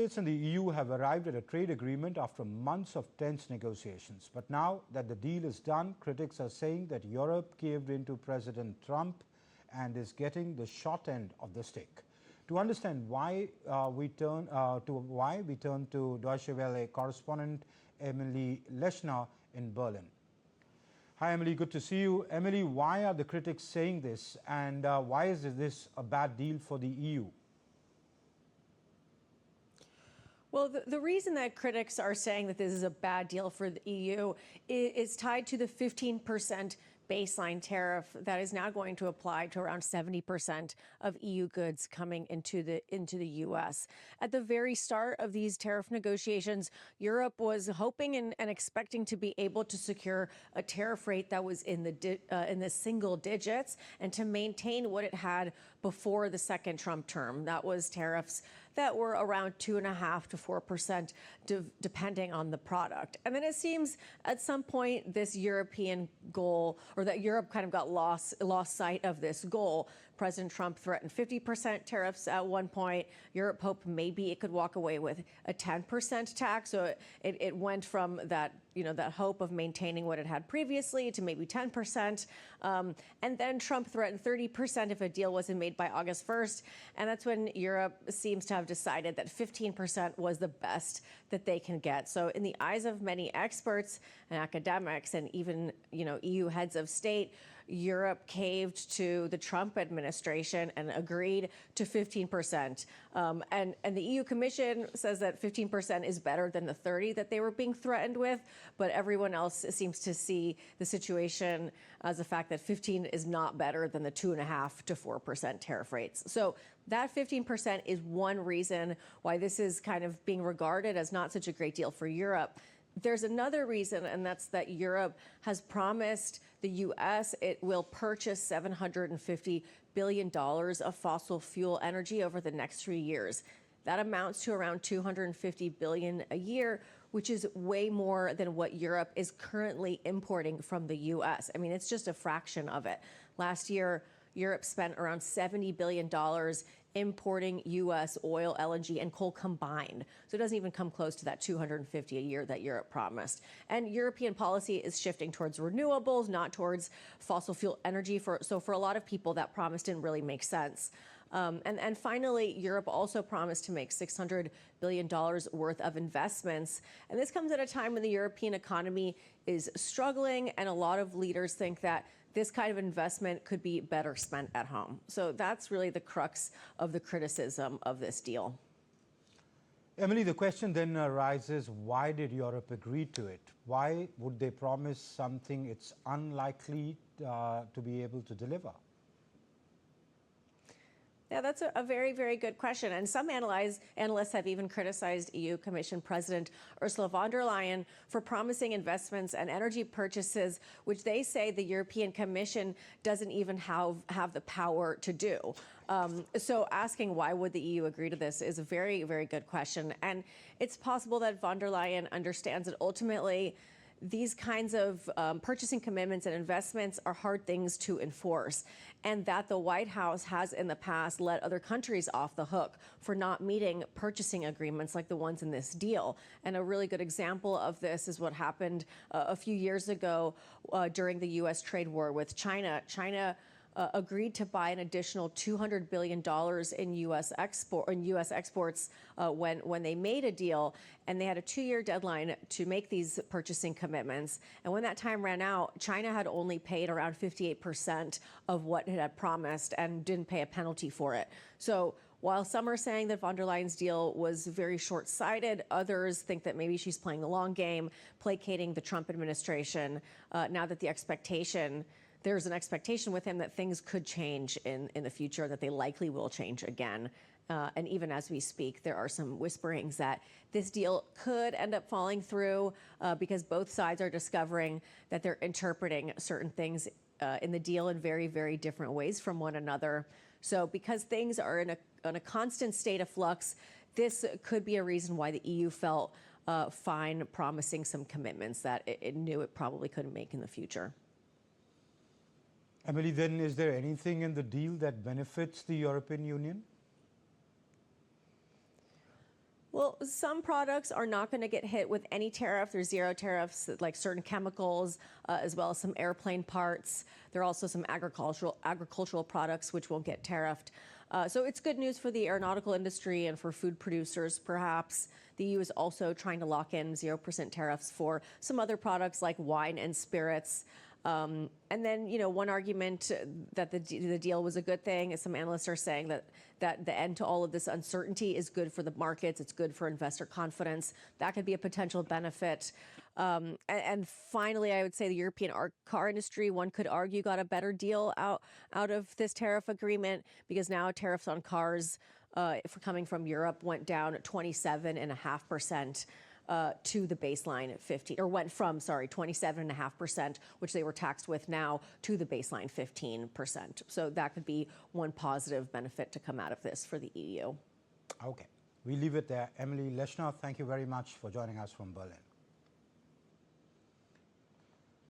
States and the EU have arrived at a trade agreement after months of tense negotiations. But now that the deal is done, critics are saying that Europe caved in to President Trump and is getting the short end of the stick. To understand why we turn to Deutsche Welle correspondent Emily Leshner in Berlin. Hi Emily, good to see you. Emily, why are the critics saying this, and why is this a bad deal for the EU? Well, the reason that critics are saying that this is a bad deal for the EU is tied to the 15% baseline tariff that is now going to apply to around 70% of EU goods coming into the U.S. At the very start of these tariff negotiations, Europe was hoping and expecting to be able to secure a tariff rate that was in the single digits and to maintain what it had before the second Trump term. That was tariffs that were around 2.5% to 4%, depending on the product. And then it seems at some point this European goal, or that Europe kind of got lost sight of this goal. President Trump threatened 50% tariffs at one point. Europe hoped maybe it could walk away with a 10% tax. So it went from that hope of maintaining what it had previously to maybe 10%. And then Trump threatened 30% if a deal wasn't made by August 1st. And that's when Europe seems to have decided that 15% was the best that they can get. So in the eyes of many experts and academics and even, EU heads of state, Europe caved to the Trump administration and agreed to 15%. And the EU Commission says that 15% is better than the 30% that they were being threatened with. But everyone else seems to see the situation as the fact that 15% is not better than the 2.5% to 4% tariff rates. So that 15% is one reason why this is kind of being regarded as not such a great deal for Europe. There's another reason, and that's that Europe has promised the U.S. it will purchase $750 billion of fossil fuel energy over the next 3 years. That amounts to around $250 billion a year, which is way more than what Europe is currently importing from the U.S. I mean, it's just a fraction of it. Last year, Europe spent around $70 billion importing U.S. oil, LNG, and coal combined. So it doesn't even come close to that $250 a year that Europe promised. And European policy is shifting towards renewables, not towards fossil fuel energy. So for a lot of people, that promise didn't really make sense. And finally, Europe also promised to make $600 billion worth of investments. And this comes at a time when the European economy is struggling, and a lot of leaders think that this kind of investment could be better spent at home. So that's really the crux of the criticism of this deal. Emily, the question then arises, why did Europe agree to it? Why would they promise something it's unlikely to be able to deliver? Yeah, that's a very, very good question. And some analysts have even criticized EU Commission President Ursula von der Leyen for promising investments and energy purchases, which they say the European Commission doesn't even have the power to do. So asking why would the EU agree to this is a very, very good question. And it's possible that von der Leyen understands that ultimately these kinds of purchasing commitments and investments are hard things to enforce, and that the White House has in the past let other countries off the hook for not meeting purchasing agreements like the ones in this deal. And a really good example of this is what happened a few years ago during the U.S. trade war with China. China agreed to buy an additional $200 billion in U.S. exports when they made a deal, and they had a 2-year deadline to make these purchasing commitments. And when that time ran out, China had only paid around 58% of what it had promised and didn't pay a penalty for it. So while some are saying that von der Leyen's deal was very short-sighted, others think that maybe she's playing the long game, placating the Trump administration, now that there's an expectation with him that things could change in the future, that they likely will change again. And even as we speak, there are some whisperings that this deal could end up falling through because both sides are discovering that they're interpreting certain things in the deal in very, very different ways from one another. So because things are in a constant state of flux, this could be a reason why the EU felt fine promising some commitments that it knew it probably couldn't make in the future. Emily, then is there anything in the deal that benefits the European Union? Well, some products are not going to get hit with any tariff. There's zero tariffs, like certain chemicals, as well as some airplane parts. There are also some agricultural products which won't get tariffed. So it's good news for the aeronautical industry and for food producers, perhaps. The EU is also trying to lock in 0% tariffs for some other products like wine and spirits. And then, one argument that the deal was a good thing is some analysts are saying that the end to all of this uncertainty is good for the markets. It's good for investor confidence. That could be a potential benefit. And finally, I would say the European car industry, one could argue, got a better deal out of this tariff agreement because now tariffs on cars coming from Europe went down 27.5%. To the baseline 15, or went from, 27.5%, which they were taxed with now, to the baseline 15%. So that could be one positive benefit to come out of this for the EU. Okay, we leave it there. Emily Leshner, thank you very much for joining us from Berlin.